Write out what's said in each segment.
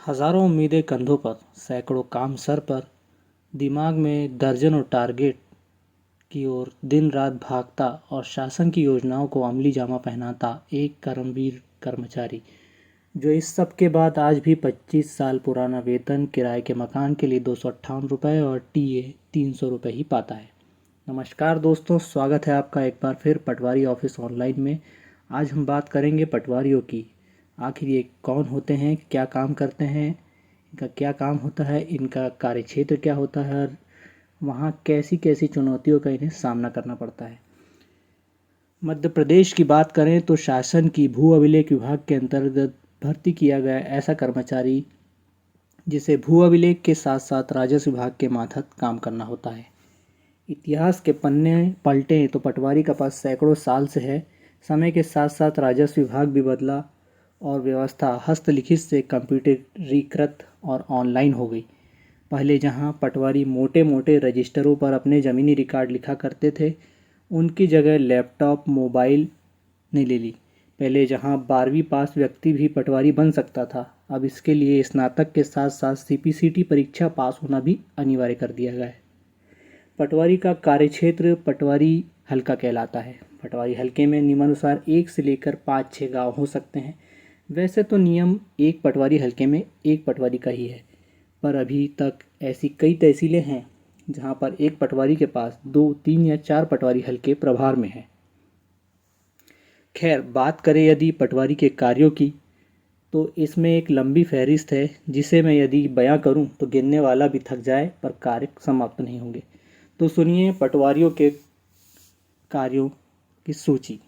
हजारों उम्मीदें कंधों पर, सैकड़ों काम सर पर, दिमाग में दर्जनों टारगेट की ओर दिन रात भागता और शासन की योजनाओं को अमली जामा पहनाता एक कर्मवीर कर्मचारी, जो इस सब के बाद आज भी 25 साल पुराना वेतन, किराए के मकान के लिए 258 रुपये और टीए 300 रुपये ही पाता है। नमस्कार दोस्तों, स्वागत है आपका एक बार फिर पटवारी ऑफिस ऑनलाइन में। आज हम बात करेंगे पटवारियों की। आखिर ये कौन होते हैं, क्या काम करते हैं, इनका क्या काम होता है, इनका कार्यक्षेत्र क्या होता है और वहाँ कैसी कैसी चुनौतियों का इन्हें सामना करना पड़ता है। मध्य प्रदेश की बात करें तो शासन की भू अभिलेख विभाग के अंतर्गत भर्ती किया गया ऐसा कर्मचारी जिसे भू अभिलेख के साथ साथ राजस्व विभाग के मातहत काम करना होता है। इतिहास के पन्ने पलटे तो पटवारी का पास सैकड़ों साल से है। समय के साथ साथ राजस्व विभाग भी बदला और व्यवस्था हस्तलिखित से कंप्यूटरीकृत और ऑनलाइन हो गई। पहले जहां पटवारी मोटे मोटे रजिस्टरों पर अपने ज़मीनी रिकॉर्ड लिखा करते थे, उनकी जगह लैपटॉप मोबाइल ने ले ली। पहले जहां 12वीं पास व्यक्ति भी पटवारी बन सकता था, अब इसके लिए स्नातक के साथ साथ सीपीसीटी परीक्षा पास होना भी अनिवार्य कर दिया गया है। पटवारी का कार्यक्षेत्र पटवारी हल्का कहलाता है। पटवारी हल्के में नियमानुसार 1 से लेकर 5-6 गांव हो सकते हैं। वैसे तो नियम एक पटवारी हल्के में एक पटवारी का ही है, पर अभी तक ऐसी कई तहसीलें हैं जहां पर एक पटवारी के पास 2, 3 या 4 पटवारी हल्के प्रभार में हैं। खैर, बात करें यदि पटवारी के कार्यों की, तो इसमें एक लंबी फहरिस्त है जिसे मैं यदि बयां करूं तो गिनने वाला भी थक जाए, पर कार्य समाप्त नहीं होंगे। तो सुनिए पटवारियों के कार्यों की सूची।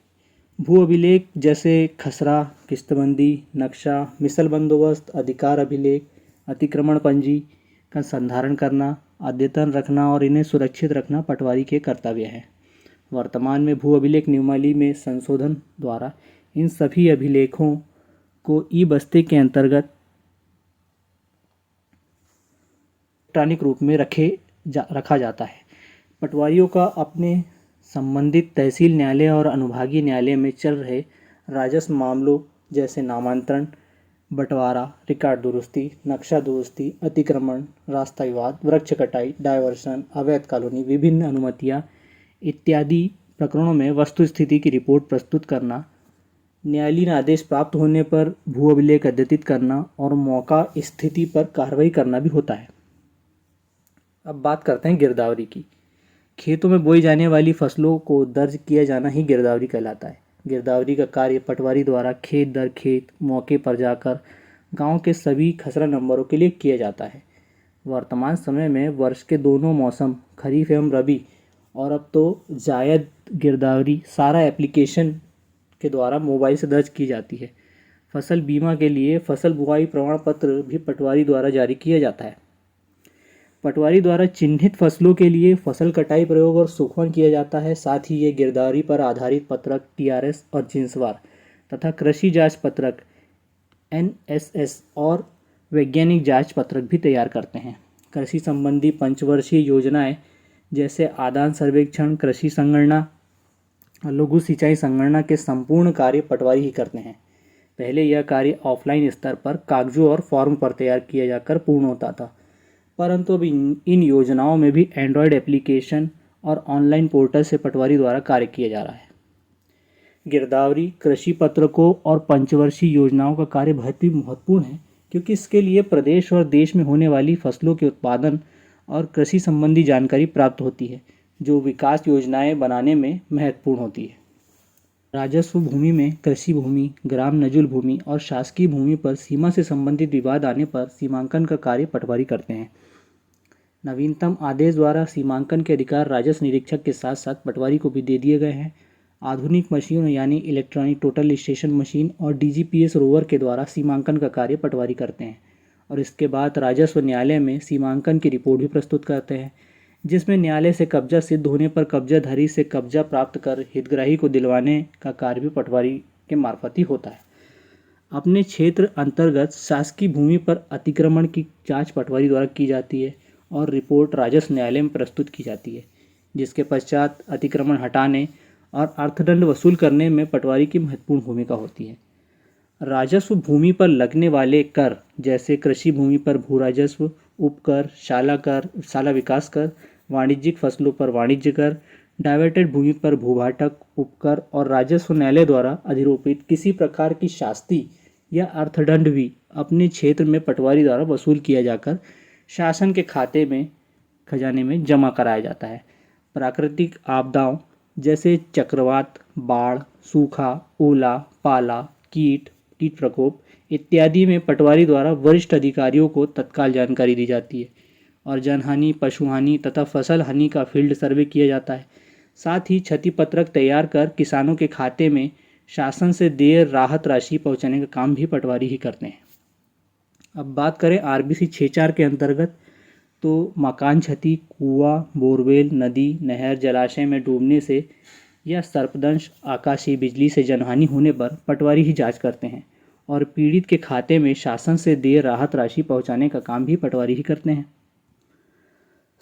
भू अभिलेख जैसे खसरा, किस्तबंदी, नक्शा, मिसल बंदोबस्त, अधिकार अभिलेख, अतिक्रमण पंजी का संधारण करना, अद्यतन रखना और इन्हें सुरक्षित रखना पटवारी के कर्तव्य हैं। वर्तमान में भू अभिलेख नियमावली में संशोधन द्वारा इन सभी अभिलेखों को ई बस्ते के अंतर्गत इलेक्ट्रॉनिक रूप में रखा जाता है। पटवारियों का अपने संबंधित तहसील न्यायालय और अनुभागीय न्यायालय में चल रहे राजस्व मामलों जैसे नामांतरण, बंटवारा, रिकॉर्ड दुरुस्ती, नक्शा दुरुस्ती, अतिक्रमण, रास्ता विवाद, वृक्ष कटाई, डायवर्सन, अवैध कॉलोनी, विभिन्न अनुमतियां इत्यादि प्रकरणों में वस्तु स्थिति की रिपोर्ट प्रस्तुत करना, न्यायालयीन आदेश प्राप्त होने पर भू अभिलेख अद्यतित करना और मौका स्थिति पर कार्रवाई करना भी होता है। अब बात करते हैं गिरदावरी की। खेतों में बोई जाने वाली फसलों को दर्ज किया जाना ही गिरदावरी कहलाता है। गिरदावरी का कार्य पटवारी द्वारा खेत दर खेत मौके पर जाकर गांव के सभी खसरा नंबरों के लिए किया जाता है। वर्तमान समय में वर्ष के दोनों मौसम खरीफ एवं रबी और अब तो जायद गिरदावरी सारा एप्लीकेशन के द्वारा मोबाइल से दर्ज की जाती है। फसल बीमा के लिए फसल बुआई प्रमाण पत्र भी पटवारी द्वारा जारी किया जाता है। पटवारी द्वारा चिन्हित फसलों के लिए फसल कटाई प्रयोग और सुखवन किया जाता है। साथ ही ये गिरदावरी पर आधारित पत्रक टीआरएस और जिन्सवार तथा कृषि जांच पत्रक एनएसएस और वैज्ञानिक जांच पत्रक भी तैयार करते हैं। कृषि संबंधी पंचवर्षीय योजनाएं जैसे आदान सर्वेक्षण, कृषि संगणना और लघु सिंचाई संगणना के संपूर्ण कार्य पटवारी ही करते हैं। पहले यह कार्य ऑफलाइन स्तर पर कागजों और फॉर्म पर तैयार किया जाकर पूर्ण होता था, परंतु अब इन योजनाओं में भी एंड्रॉयड एप्लीकेशन और ऑनलाइन पोर्टल से पटवारी द्वारा कार्य किया जा रहा है। गिरदावरी, कृषि पत्रकों और पंचवर्षीय योजनाओं का कार्य बहुत ही महत्वपूर्ण है, क्योंकि इसके लिए प्रदेश और देश में होने वाली फसलों के उत्पादन और कृषि संबंधी जानकारी प्राप्त होती है, जो विकास योजनाएं बनाने में महत्वपूर्ण होती है। राजस्व भूमि में कृषि भूमि, ग्राम नजुल भूमि और शासकीय भूमि पर सीमा से संबंधित विवाद आने पर सीमांकन का कार्य पटवारी करते हैं। नवीनतम आदेश द्वारा सीमांकन के अधिकार राजस्व निरीक्षक के साथ साथ पटवारी को भी दे दिए गए हैं। आधुनिक मशीनों यानी इलेक्ट्रॉनिक टोटल स्टेशन मशीन और डीजीपीएस रोवर के द्वारा सीमांकन का कार्य पटवारी करते हैं और इसके बाद राजस्व न्यायालय में सीमांकन की रिपोर्ट भी प्रस्तुत करते हैं, जिसमें न्यायालय से कब्जा सिद्ध होने पर कब्जाधारी से कब्जा प्राप्त कर हितग्राही को दिलवाने का कार्य भी पटवारी के मार्फत ही होता है। अपने क्षेत्र अंतर्गत शासकीय भूमि पर अतिक्रमण की जांच पटवारी द्वारा की जाती है और रिपोर्ट राजस्व न्यायालय में प्रस्तुत की जाती है, जिसके पश्चात अतिक्रमण हटाने और अर्थदंड वसूल करने में पटवारी की महत्वपूर्ण भूमिका होती है। राजस्व भूमि पर लगने वाले कर जैसे कृषि भूमि पर भू राजस्व, उपकर, शाला विकास कर, वाणिज्यिक फसलों पर वाणिज्य कर, डाइवर्टेड भूमि पर भूभाटक उपकर और राजस्व न्यायालय द्वारा अधिरोपित किसी प्रकार की शास्ति या अर्थदंड भी अपने क्षेत्र में पटवारी द्वारा वसूल किया जाकर शासन के खजाने में जमा कराया जाता है। प्राकृतिक आपदाओं जैसे चक्रवात, बाढ़, सूखा, ओला, पाला, कीट प्रकोप इत्यादि में पटवारी द्वारा वरिष्ठ अधिकारियों को तत्काल जानकारी दी जाती है और जनहानि, पशुहानि तथा फसल हानि का फील्ड सर्वे किया जाता है। साथ ही क्षति पत्रक तैयार कर किसानों के खाते में शासन से देय राहत राशि पहुंचाने का काम भी पटवारी ही करते हैं। अब बात करें आरबीसी 6.4 के अंतर्गत, तो मकान क्षति, कुआं, बोरवेल, नदी, नहर, जलाशय में डूबने से या सर्पदंश, आकाशीय बिजली से जनहानि होने पर पटवारी ही जांच करते हैं और पीड़ित के खाते में शासन से देय राहत राशि पहुंचाने का काम भी पटवारी ही करते हैं।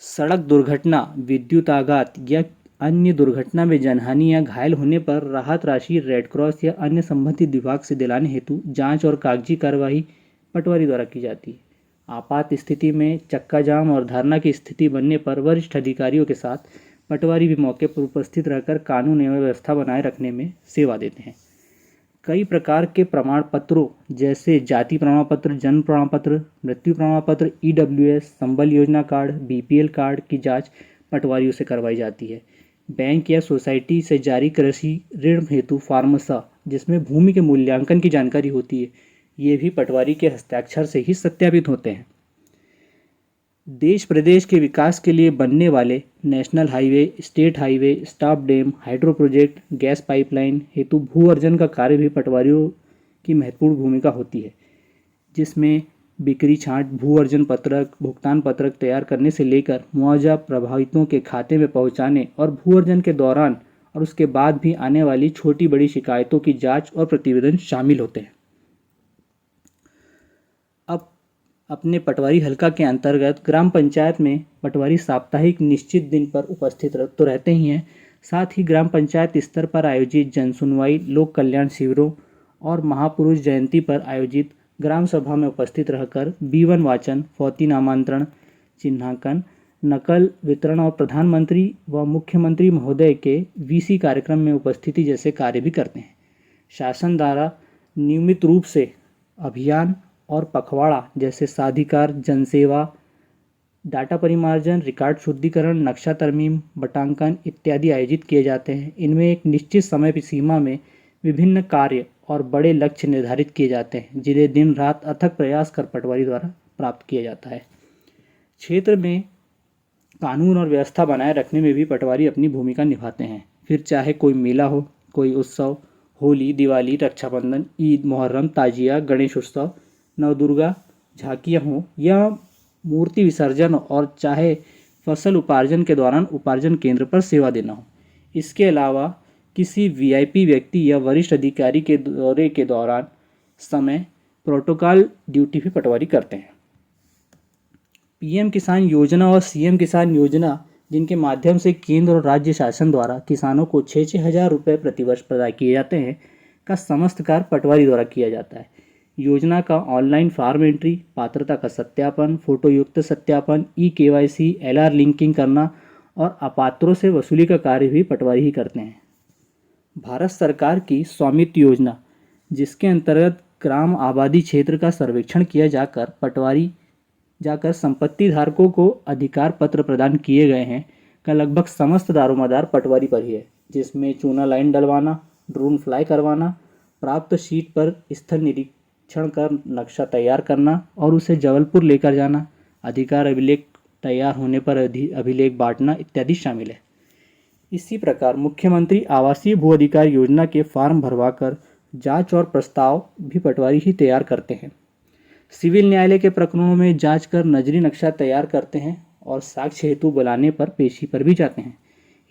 सड़क दुर्घटना, विद्युत आघात या अन्य दुर्घटना में जनहानि या घायल होने पर राहत राशि रेड क्रॉस या अन्य संबंधित विभाग से दिलाने हेतु जांच और कागजी कार्यवाही पटवारी द्वारा की जाती है। आपात स्थिति में चक्का जाम और धरना की स्थिति बनने पर वरिष्ठ अधिकारियों के साथ पटवारी भी मौके पर उपस्थित रहकर कानून एवं व्यवस्था बनाए रखने में सेवा देते हैं। कई प्रकार के प्रमाण पत्रों जैसे जाति प्रमाण पत्र, जन्म प्रमाण पत्र, मृत्यु प्रमाण पत्र, ईडब्ल्यूएस, संबल योजना कार्ड, बीपीएल कार्ड की जांच पटवारियों से करवाई जाती है। बैंक या सोसाइटी से जारी कृषि ऋण हेतु फार्मसा, जिसमें भूमि के मूल्यांकन की जानकारी होती है, ये भी पटवारी के हस्ताक्षर से ही सत्यापित होते हैं। देश प्रदेश के विकास के लिए बनने वाले national highway, state highway, stop dam, hydro project, gas pipeline हेतु भू अर्जन का कार्य भी पटवारियों की महत्वपूर्ण भूमिका होती है, जिसमें बिक्री छांट, भू अर्जन पत्रक, भुगतान पत्रक तैयार करने से लेकर मुआवजा प्रभावितों के खाते में पहुंचाने और भू अर्जन के दौरान और उसके बाद भी आने वाली छोटी बड़ी शिकायतों की जांच और प्रतिवेदन शामिल होते हैं। अब अपने पटवारी हल्का के अंतर्गत ग्राम पंचायत में पटवारी साप्ताहिक निश्चित दिन पर उपस्थित तो रहते ही हैं, साथ ही ग्राम पंचायत स्तर पर आयोजित जन सुनवाई, लोक कल्याण शिविरों और महापुरुष जयंती पर आयोजित ग्राम सभा में उपस्थित रहकर B1 वाचन, फौती नामांतरण, चिन्हांकन, नकल वितरण और प्रधानमंत्री व मुख्यमंत्री महोदय के VC कार्यक्रम में उपस्थिति जैसे कार्य भी करते हैं। शासन द्वारा नियमित रूप से अभियान और पखवाड़ा जैसे साधिकार, जनसेवा, डाटा परिमार्जन, रिकॉर्ड शुद्धिकरण, नक्शा तरमीम, बटांकन इत्यादि आयोजित किए जाते हैं। इनमें एक निश्चित समय सीमा में विभिन्न कार्य और बड़े लक्ष्य निर्धारित किए जाते हैं, जिन्हें दिन रात अथक प्रयास कर पटवारी द्वारा प्राप्त किया जाता है। क्षेत्र में कानून और व्यवस्था बनाए रखने में भी पटवारी अपनी भूमिका निभाते हैं। फिर चाहे कोई मेला हो, कोई उत्सव, होली, दिवाली, रक्षाबंधन, ईद, मुहर्रम, ताजिया, गणेश उत्सव, नवदुर्गा झांकियाँ हों या मूर्ति विसर्जन, और चाहे फसल उपार्जन के दौरान उपार्जन केंद्र पर सेवा देना हो। इसके अलावा किसी VIP व्यक्ति या वरिष्ठ अधिकारी के दौरे के दौरान समय प्रोटोकॉल ड्यूटी भी पटवारी करते हैं। PM किसान योजना और CM किसान योजना, जिनके माध्यम से केंद्र और राज्य शासन द्वारा किसानों को 6-6 हज़ार रुपये प्रतिवर्ष प्रदान किए जाते हैं, का समस्त कार्य पटवारी द्वारा किया जाता है। योजना का ऑनलाइन फॉर्म एंट्री, पात्रता का सत्यापन, फोटोयुक्त सत्यापन, EKYC, LR लिंकिंग करना और अपात्रों से वसूली का कार्य भी पटवारी ही करते हैं। भारत सरकार की स्वामित्व योजना, जिसके अंतर्गत ग्राम आबादी क्षेत्र का सर्वेक्षण किया जाकर पटवारी जाकर संपत्ति धारकों को अधिकार पत्र प्रदान किए गए हैं, का लगभग समस्त दारोमदार पटवारी पर ही है, जिसमें चूना लाइन डलवाना, ड्रोन फ्लाई करवाना, प्राप्त शीट पर स्थल निरीक्षण कर नक्शा तैयार करना और उसे जबलपुर लेकर जाना, अधिकार अभिलेख तैयार होने पर अभिलेख बांटना इत्यादि शामिल है। इसी प्रकार मुख्यमंत्री आवासीय भू अधिकार योजना के फॉर्म भरवाकर जांच और प्रस्ताव भी पटवारी ही तैयार करते हैं। सिविल न्यायालय के प्रकरणों में जांच कर नजरी नक्शा तैयार करते हैं और साक्ष्य हेतु बुलाने पर पेशी पर भी जाते हैं।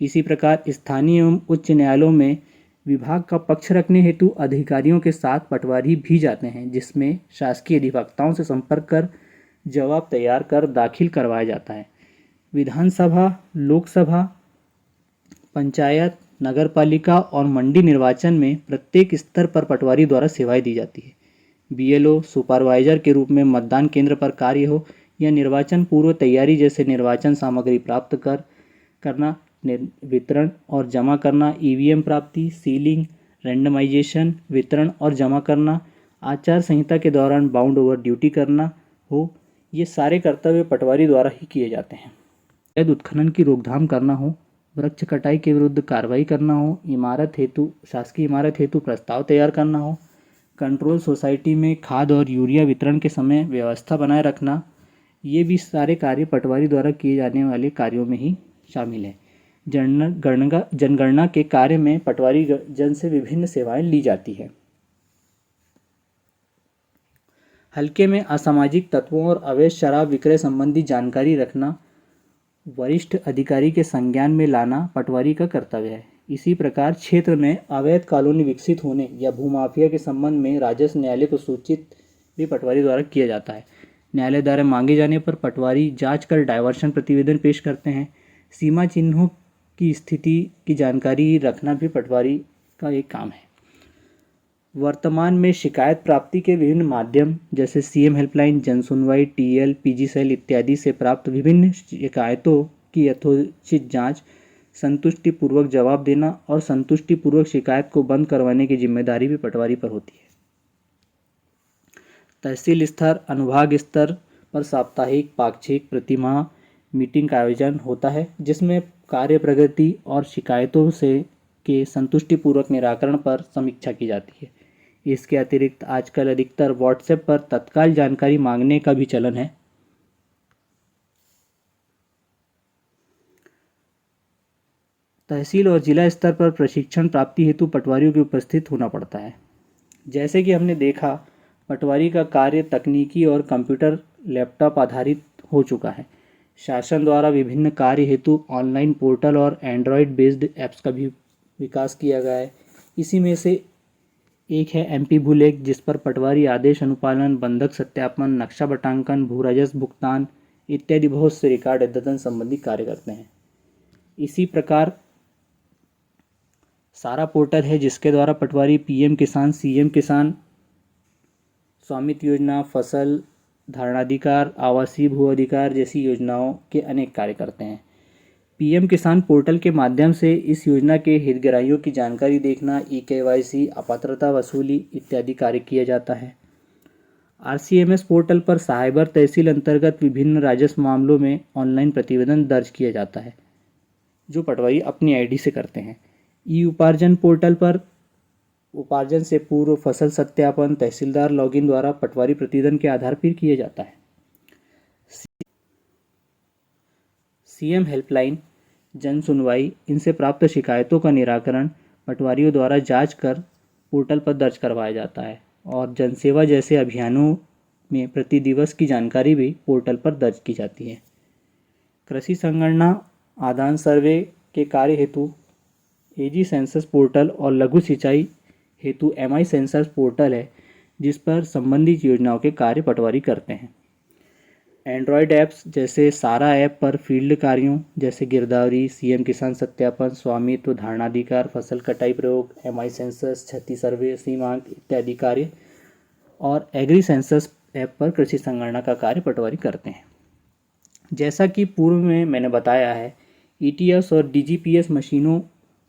इसी प्रकार स्थानीय एवं उच्च न्यायालयों में विभाग का पक्ष रखने हेतु अधिकारियों के साथ पटवारी भी जाते हैं, जिसमें शासकीय अधिवक्ताओं से संपर्क कर जवाब तैयार कर दाखिल करवाया जाता है। विधानसभा, लोकसभा, पंचायत, नगरपालिका और मंडी निर्वाचन में प्रत्येक स्तर पर पटवारी द्वारा सेवाएं दी जाती है। बीएलओ सुपरवाइजर के रूप में मतदान केंद्र पर कार्य हो या निर्वाचन पूर्व तैयारी जैसे निर्वाचन सामग्री प्राप्त करना, वितरण और जमा करना, ईवीएम प्राप्ति, सीलिंग, रैंडमाइजेशन, वितरण और जमा करना, आचार संहिता के दौरान बाउंड ओवर ड्यूटी करना हो, ये सारे कर्तव्य पटवारी द्वारा ही किए जाते हैं। अवैध उत्खनन की रोकथाम करना हो, वृक्ष कटाई के विरुद्ध कार्रवाई करना हो, शासकीय इमारत हेतु प्रस्ताव तैयार करना हो, कंट्रोल सोसाइटी में खाद और यूरिया वितरण के समय व्यवस्था बनाए रखना, ये भी सारे कार्य पटवारी द्वारा किए जाने वाले कार्यों में ही शामिल है। जनगणना के कार्य में पटवारी जन से विभिन्न सेवाएं ली जाती है। हल्के में असामाजिक तत्वों और अवैध शराब विक्रय संबंधी जानकारी रखना वरिष्ठ अधिकारी के संज्ञान में लाना पटवारी का कर्तव्य है। इसी प्रकार क्षेत्र में अवैध कॉलोनी विकसित होने या भूमाफिया के संबंध में राजस्व न्यायालय को सूचित भी पटवारी द्वारा किया जाता है। न्यायालय द्वारा मांगे जाने पर पटवारी जांच कर डायवर्शन प्रतिवेदन पेश करते हैं। सीमा चिन्हों की स्थिति की जानकारी रखना भी पटवारी का एक काम है। वर्तमान में शिकायत प्राप्ति के विभिन्न माध्यम जैसे सीएम हेल्पलाइन, जनसुनवाई, टीएल, पीजी सेल इत्यादि से प्राप्त विभिन्न शिकायतों की यथोचित जांच, संतुष्टिपूर्वक जवाब देना और संतुष्टिपूर्वक शिकायत को बंद करवाने की जिम्मेदारी भी पटवारी पर होती है। तहसील स्तर, अनुभाग स्तर पर साप्ताहिक, पाक्षिक, प्रतिमाह मीटिंग का आयोजन होता है, जिसमें कार्य प्रगति और शिकायतों से के संतुष्टिपूर्वक निराकरण पर समीक्षा की जाती है। इसके अतिरिक्त आजकल अधिकतर व्हाट्सएप पर तत्काल जानकारी मांगने का भी चलन है। तहसील और जिला स्तर पर प्रशिक्षण प्राप्ति हेतु पटवारियों को उपस्थित होना पड़ता है। जैसे कि हमने देखा, पटवारी का कार्य तकनीकी और कंप्यूटर लैपटॉप आधारित हो चुका है। शासन द्वारा विभिन्न कार्य हेतु ऑनलाइन पोर्टल और एंड्रॉयड बेस्ड ऐप्स का भी विकास किया गया है। इसी में से एक है एमपी भूलेख, जिस पर पटवारी आदेश अनुपालन, बंधक सत्यापन, नक्शा बटांकन, भू राजस्व भुगतान इत्यादि बहुत से रिकॉर्ड अद्यतन संबंधी कार्य करते हैं। इसी प्रकार सारा पोर्टल है, जिसके द्वारा पटवारी पीएम किसान, सीएम किसान, स्वामित्व योजना, फसल धारणाधिकार, आवासीय भू अधिकार जैसी योजनाओं के अनेक कार्य करते हैं। पीएम किसान पोर्टल के माध्यम से इस योजना के हितग्राहियों की जानकारी देखना, ई-केवाईसी, अपात्रता वसूली इत्यादि कार्य किया जाता है। आरसीएमएस पोर्टल पर साहिबर तहसील अंतर्गत विभिन्न राजस्व मामलों में ऑनलाइन प्रतिवेदन दर्ज किया जाता है, जो पटवारी अपनी आईडी से करते हैं। ई उपार्जन पोर्टल पर उपार्जन से पूर्व फसल सत्यापन तहसीलदार लॉगिन द्वारा पटवारी प्रतिवेदन के आधार पर किया जाता है। सीएम हेल्पलाइन, जन सुनवाई, इनसे प्राप्त शिकायतों का निराकरण पटवारियों द्वारा जांच कर पोर्टल पर दर्ज करवाया जाता है और जनसेवा जैसे अभियानों में प्रति दिवस की जानकारी भी पोर्टल पर दर्ज की जाती है। कृषि संगणना आदान सर्वे के कार्य हेतु एजी सेंसस पोर्टल और लघु सिंचाई हेतु एमआई सेंसस पोर्टल है, जिस पर संबंधित योजनाओं के कार्य पटवारी करते हैं। एंड्रॉयड ऐप्स जैसे सारा ऐप पर फील्ड कार्यों जैसे गिरदावरी, सीएम किसान सत्यापन, स्वामित्व, धारणाधिकार, फसल कटाई प्रयोग, एमआई सेंसस, क्षति सर्वे, सीमांक इत्यादि कार्य और एग्री सेंसस ऐप पर कृषि संगणना का कार्य पटवारी करते हैं। जैसा कि पूर्व में मैंने बताया है, ईटीएस और डीजीपीएस मशीनों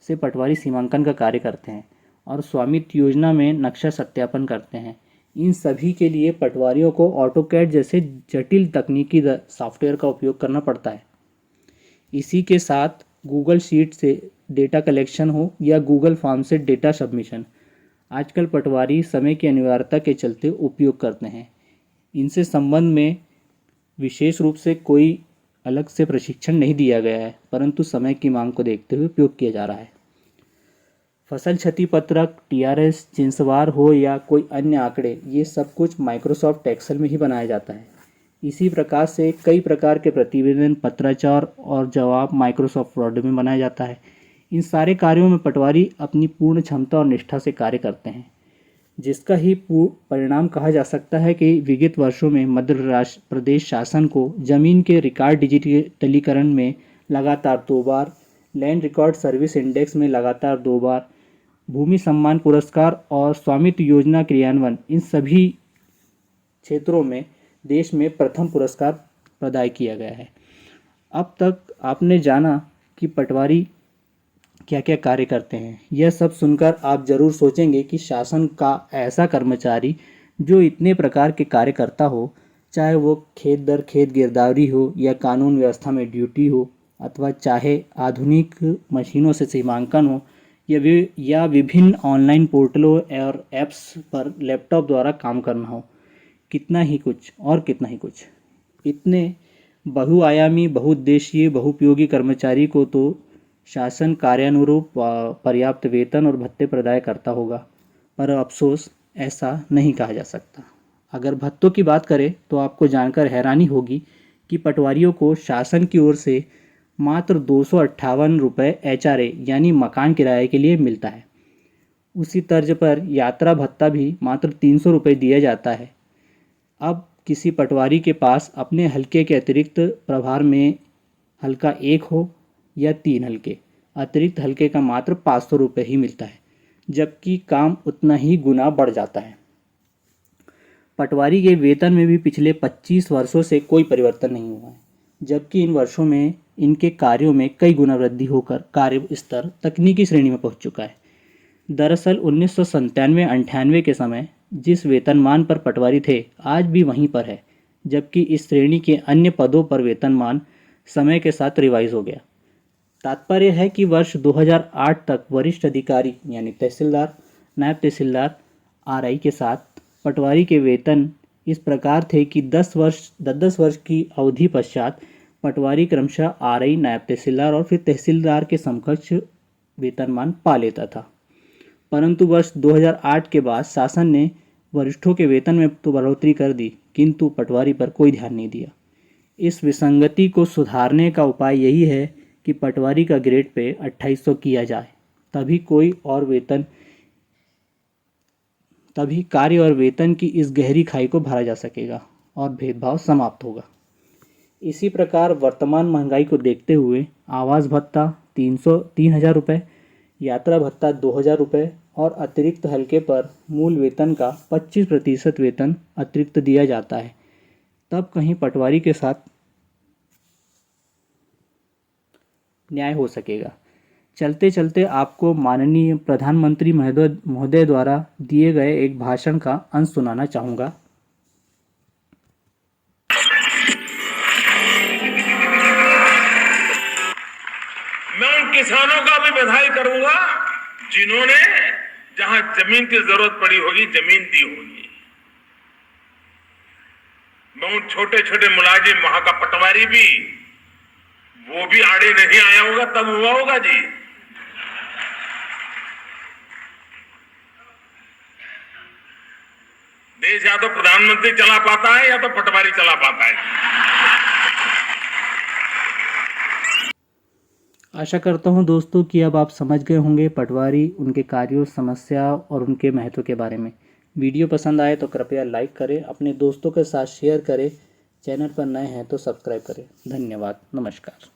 से पटवारी सीमांकन का कार्य करते हैं और स्वामित्व योजना में नक्शा सत्यापन करते हैं। इन सभी के लिए पटवारियों को ऑटोकैड जैसे जटिल तकनीकी सॉफ्टवेयर का उपयोग करना पड़ता है। इसी के साथ गूगल शीट से डेटा कलेक्शन हो या गूगल फॉर्म से डेटा सबमिशन आजकल पटवारी समय की अनिवार्यता के चलते उपयोग करते हैं। इनसे संबंध में विशेष रूप से कोई अलग से प्रशिक्षण नहीं दिया गया है, परंतु समय की मांग को देखते हुए उपयोग किया जा रहा है। फसल क्षति पत्रक, टीआरएस, जिन्सवार हो या कोई अन्य आंकड़े, ये सब कुछ माइक्रोसॉफ्ट एक्सेल में ही बनाया जाता है। इसी प्रकार से कई प्रकार के प्रतिवेदन, पत्राचार और जवाब माइक्रोसॉफ्ट वर्ड में बनाया जाता है। इन सारे कार्यों में पटवारी अपनी पूर्ण क्षमता और निष्ठा से कार्य करते हैं, जिसका ही परिणाम कहा जा सकता है कि विगत वर्षों में मध्य प्रदेश शासन को जमीन के रिकॉर्ड डिजिटलीकरण में लगातार 2 बार, लैंड रिकॉर्ड सर्विस इंडेक्स में लगातार 2 बार, भूमि सम्मान पुरस्कार और स्वामित्व योजना क्रियान्वयन, इन सभी क्षेत्रों में देश में प्रथम पुरस्कार प्रदान किया गया है। अब तक आपने जाना कि पटवारी क्या क्या कार्य करते हैं। यह सब सुनकर आप जरूर सोचेंगे कि शासन का ऐसा कर्मचारी जो इतने प्रकार के कार्य करता हो, चाहे वो खेत दर खेत गिरदावरी हो या कानून व्यवस्था में ड्यूटी हो, अथवा चाहे आधुनिक मशीनों से सीमांकन हो या विभिन्न ऑनलाइन पोर्टलों और ऐप्स पर लैपटॉप द्वारा काम करना हो, कितना ही कुछ। इतने बहुआयामी, बहुउद्देशीय, बहुउपयोगी कर्मचारी को तो शासन कार्यानुरूप पर्याप्त वेतन और भत्ते प्रदान करता होगा, पर अफसोस ऐसा नहीं कहा जा सकता। अगर भत्तों की बात करें तो आपको जानकर हैरानी होगी कि पटवारियों को शासन की ओर से मात्र 258 रुपये HRA यानी मकान किराए के लिए मिलता है। उसी तर्ज पर यात्रा भत्ता भी मात्र 300 रुपये दिया जाता है। अब किसी पटवारी के पास अपने हल्के के अतिरिक्त प्रभार में हल्का 1 हो या 3 हल्के, अतिरिक्त हल्के का मात्र 500 रुपये ही मिलता है, जबकि काम उतना ही गुना बढ़ जाता है। पटवारी के वेतन में भी पिछले 25 वर्षों से कोई परिवर्तन नहीं हुआ है, जबकि इन वर्षों में इनके कार्यों में कई गुना वृद्धि होकर कार्य स्तर तकनीकी श्रेणी में पहुंच चुका है। दरअसल 1997-98 के समय जिस वेतनमान पर पटवारी थे, आज भी वहीं पर है, जबकि इस श्रेणी के अन्य पदों पर वेतनमान समय के साथ रिवाइज हो गया। तात्पर्य है कि वर्ष 2008 तक वरिष्ठ अधिकारी यानी तहसीलदार, नायब तहसीलदार, RI के साथ पटवारी के वेतन इस प्रकार थे कि 10 वर्ष की अवधि पश्चात पटवारी क्रमशः RI, नायब तहसीलदार और फिर तहसीलदार के समकक्ष वेतनमान पा लेता था। परंतु वर्ष 2008 के बाद शासन ने वरिष्ठों के वेतन में तो बढ़ोतरी कर दी, किंतु पटवारी पर कोई ध्यान नहीं दिया। इस विसंगति को सुधारने का उपाय यही है कि पटवारी का ग्रेड पे 2800 किया जाए, तभी कार्य और वेतन की इस गहरी खाई को भरा जा सकेगा और भेदभाव समाप्त होगा। इसी प्रकार वर्तमान महंगाई को देखते हुए आवास भत्ता 3000 रुपये, यात्रा भत्ता 2000 रुपये और अतिरिक्त हल्के पर मूल वेतन का 25% वेतन अतिरिक्त दिया जाता है, तब कहीं पटवारी के साथ न्याय हो सकेगा। चलते चलते आपको माननीय प्रधानमंत्री महोदय द्वारा दिए गए एक भाषण का अंश सुनाना चाहूँगा। मैं उन किसानों का भी बधाई करूंगा जिन्होंने जहां जमीन की जरूरत पड़ी होगी जमीन दी होगी। मैं उन छोटे छोटे मुलाजिम, वहां का पटवारी भी, वो भी आड़े नहीं आया होगा तब हुआ होगा जी। देश या तो प्रधानमंत्री चला पाता है या तो पटवारी चला पाता है। आशा करता हूं दोस्तों कि अब आप समझ गए होंगे पटवारी, उनके कार्यों, समस्या और उनके महत्व के बारे में। वीडियो पसंद आए तो कृपया लाइक करें, अपने दोस्तों के साथ शेयर करें, चैनल पर नए हैं तो सब्सक्राइब करें। धन्यवाद, नमस्कार।